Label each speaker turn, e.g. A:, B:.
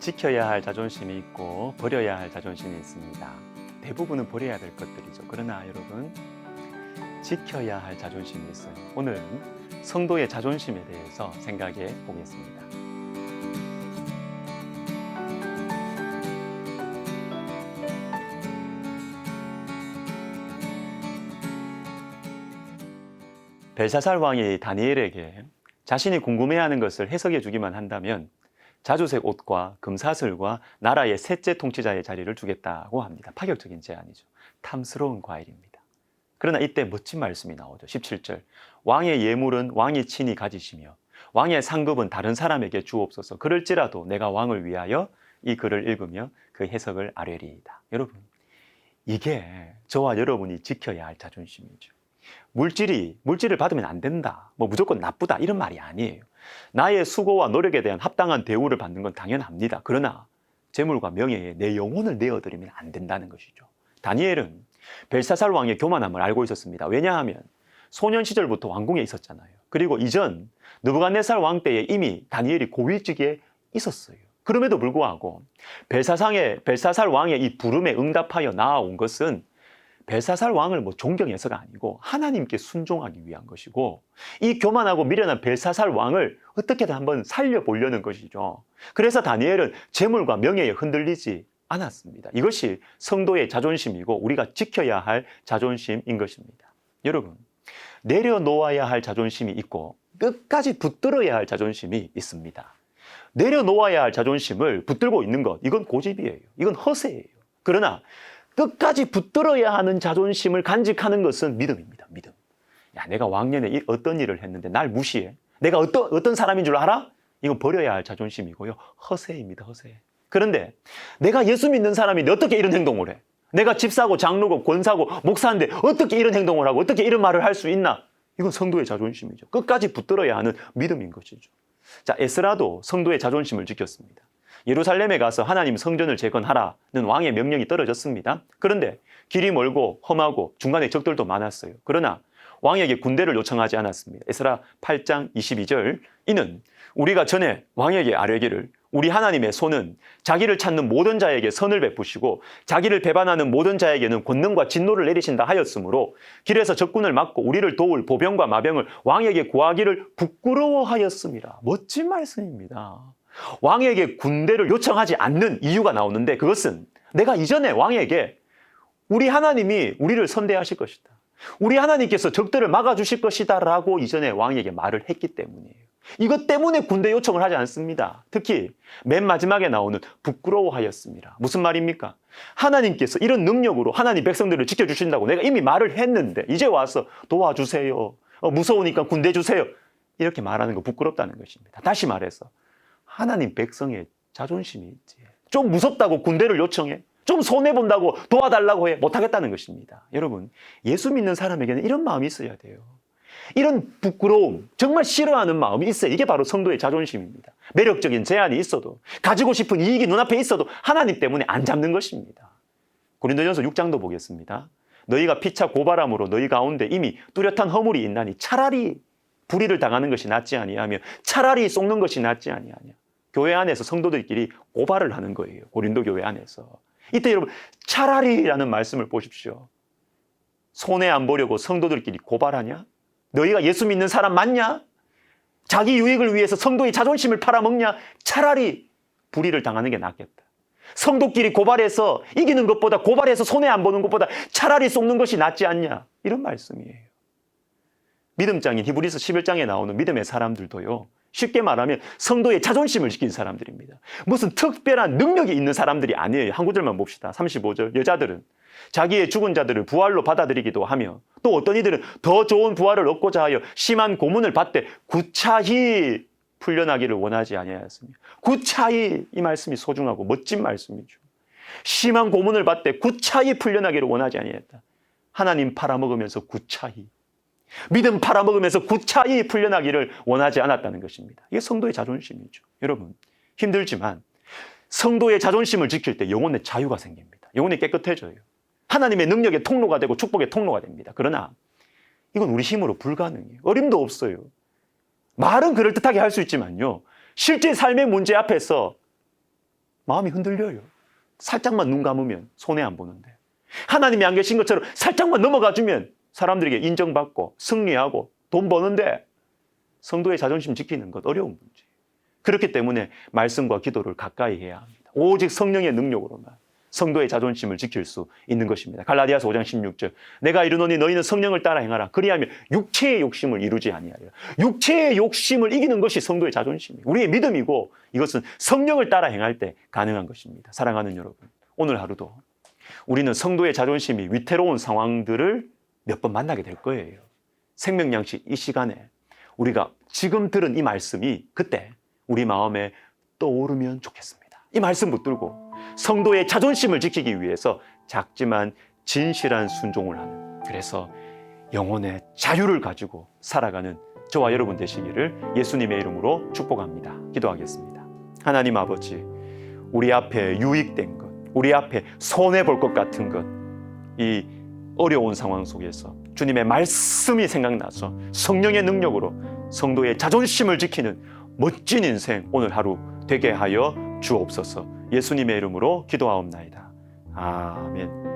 A: 지켜야 할 자존심이 있고 버려야 할 자존심이 있습니다. 대부분은 버려야 될 것들이죠. 그러나 여러분, 지켜야 할 자존심이 있어요. 오늘은 성도의 자존심에 대해서 생각해 보겠습니다. 벨사살 왕이 다니엘에게 자신이 궁금해하는 것을 해석해 주기만 한다면 자주색 옷과 금사슬과 나라의 셋째 통치자의 자리를 주겠다고 합니다. 파격적인 제안이죠. 탐스러운 과일입니다. 그러나 이때 멋진 말씀이 나오죠. 17절. 왕의 예물은 왕이 친히 가지시며 왕의 상급은 다른 사람에게 주옵소서. 그럴지라도 내가 왕을 위하여 이 글을 읽으며 그 해석을 아뢰리이다. 여러분, 이게 저와 여러분이 지켜야 할 자존심이죠. 물질을 받으면 안 된다, 무조건 나쁘다, 이런 말이 아니에요. 나의 수고와 노력에 대한 합당한 대우를 받는 건 당연합니다. 그러나 재물과 명예에 내 영혼을 내어드리면 안 된다는 것이죠. 다니엘은 벨사살 왕의 교만함을 알고 있었습니다. 왜냐하면 소년 시절부터 왕궁에 있었잖아요. 그리고 이전 느부갓네살 왕 때에 이미 다니엘이 고위직에 있었어요. 그럼에도 불구하고 벨사살 왕의 이 부름에 응답하여 나아온 것은 벨사살 왕을 존경해서가 아니고 하나님께 순종하기 위한 것이고, 이 교만하고 미련한 벨사살 왕을 어떻게든 한번 살려보려는 것이죠. 그래서 다니엘은 재물과 명예에 흔들리지 않았습니다. 이것이 성도의 자존심이고 우리가 지켜야 할 자존심인 것입니다. 여러분, 내려놓아야 할 자존심이 있고 끝까지 붙들어야 할 자존심이 있습니다. 내려놓아야 할 자존심을 붙들고 있는 것, 이건 고집이에요. 이건 허세예요. 그러나 끝까지 붙들어야 하는 자존심을 간직하는 것은 믿음입니다. 믿음. 야, 내가 왕년에 어떤 일을 했는데 날 무시해? 내가 어떤 사람인 줄 알아? 이건 버려야 할 자존심이고요. 허세입니다. 허세. 그런데 내가 예수 믿는 사람인데 어떻게 이런 행동을 해? 내가 집사고 장로고 권사고 목사인데 어떻게 이런 행동을 하고 어떻게 이런 말을 할 수 있나? 이건 성도의 자존심이죠. 끝까지 붙들어야 하는 믿음인 것이죠. 자, 에스라도 성도의 자존심을 지켰습니다. 예루살렘에 가서 하나님 성전을 재건하라는 왕의 명령이 떨어졌습니다. 그런데 길이 멀고 험하고 중간에 적들도 많았어요. 그러나 왕에게 군대를 요청하지 않았습니다. 에스라 8장 22절. 이는 우리가 전에 왕에게 아뢰기를 우리 하나님의 손은 자기를 찾는 모든 자에게 선을 베푸시고 자기를 배반하는 모든 자에게는 권능과 진노를 내리신다 하였으므로 길에서 적군을 막고 우리를 도울 보병과 마병을 왕에게 구하기를 부끄러워하였습니다. 멋진 말씀입니다. 왕에게 군대를 요청하지 않는 이유가 나오는데, 그것은 내가 이전에 왕에게 우리 하나님이 우리를 선대하실 것이다, 우리 하나님께서 적들을 막아주실 것이다 라고 이전에 왕에게 말을 했기 때문이에요. 이것 때문에 군대 요청을 하지 않습니다. 특히 맨 마지막에 나오는 부끄러워하였습니다. 무슨 말입니까? 하나님께서 이런 능력으로 하나님 백성들을 지켜주신다고 내가 이미 말을 했는데 이제 와서 도와주세요, 무서우니까 군대 주세요, 이렇게 말하는 거 부끄럽다는 것입니다. 다시 말해서 하나님 백성의 자존심이 있지. 좀 무섭다고 군대를 요청해? 좀 손해본다고 도와달라고 해? 못하겠다는 것입니다. 여러분, 예수 믿는 사람에게는 이런 마음이 있어야 돼요. 이런 부끄러움, 정말 싫어하는 마음이 있어요. 이게 바로 성도의 자존심입니다. 매력적인 제안이 있어도, 가지고 싶은 이익이 눈앞에 있어도 하나님 때문에 안 잡는 것입니다. 고린도전서 6장도 보겠습니다. 너희가 피차 고발함으로 너희 가운데 이미 뚜렷한 허물이 있나니 차라리 불의를 당하는 것이 낫지 아니하며 차라리 속는 것이 낫지 아니하냐. 교회 안에서 성도들끼리 고발을 하는 거예요. 고린도 교회 안에서. 이때 여러분, 차라리라는 말씀을 보십시오. 손해 안 보려고 성도들끼리 고발하냐? 너희가 예수 믿는 사람 맞냐? 자기 유익을 위해서 성도의 자존심을 팔아먹냐? 차라리 불의를 당하는 게 낫겠다. 성도끼리 고발해서 이기는 것보다, 고발해서 손해 안 보는 것보다 차라리 속는 것이 낫지 않냐? 이런 말씀이에요. 믿음장인 히브리서 11장에 나오는 믿음의 사람들도요, 쉽게 말하면 성도의 자존심을 지킨 사람들입니다. 무슨 특별한 능력이 있는 사람들이 아니에요. 한 구절만 봅시다. 35절. 여자들은 자기의 죽은 자들을 부활로 받아들이기도 하며 또 어떤 이들은 더 좋은 부활을 얻고자 하여 심한 고문을 받되 구차히 풀려나기를 원하지 아니하였으며. 구차히, 이 말씀이 소중하고 멋진 말씀이죠. 심한 고문을 받되 구차히 풀려나기를 원하지 아니했다. 하나님 팔아먹으면서 구차히, 믿음 팔아먹으면서 구차히 풀려나기를 원하지 않았다는 것입니다. 이게 성도의 자존심이죠. 여러분, 힘들지만 성도의 자존심을 지킬 때 영혼의 자유가 생깁니다. 영혼이 깨끗해져요. 하나님의 능력의 통로가 되고 축복의 통로가 됩니다. 그러나 이건 우리 힘으로 불가능해요. 어림도 없어요. 말은 그럴듯하게 할 수 있지만요, 실제 삶의 문제 앞에서 마음이 흔들려요. 살짝만 눈 감으면 손해 안 보는데, 하나님이 안 계신 것처럼 살짝만 넘어가 주면 사람들에게 인정받고 승리하고 돈 버는데 성도의 자존심 지키는 것 어려운 문제. 그렇기 때문에 말씀과 기도를 가까이 해야 합니다. 오직 성령의 능력으로만 성도의 자존심을 지킬 수 있는 것입니다. 갈라디아서 5장 16절, 내가 이르노니 너희는 성령을 따라 행하라. 그리하면 육체의 욕심을 이루지 아니하리라. 육체의 욕심을 이기는 것이 성도의 자존심이에요. 우리의 믿음이고, 이것은 성령을 따라 행할 때 가능한 것입니다. 사랑하는 여러분, 오늘 하루도 우리는 성도의 자존심이 위태로운 상황들을 몇 번 만나게 될 거예요. 생명양식 이 시간에 우리가 지금 들은 이 말씀이 그때 우리 마음에 떠오르면 좋겠습니다. 이 말씀 붙들고 성도의 자존심을 지키기 위해서 작지만 진실한 순종을 하는, 그래서 영혼의 자유를 가지고 살아가는 저와 여러분 되시기를 예수님의 이름으로 축복합니다. 기도하겠습니다. 하나님 아버지, 우리 앞에 유익된 것, 우리 앞에 손해볼 것 같은 것, 이 어려운 상황 속에서 주님의 말씀이 생각나서 성령의 능력으로 성도의 자존심을 지키는 멋진 인생 오늘 하루 되게 하여 주옵소서. 예수님의 이름으로 기도하옵나이다. 아멘.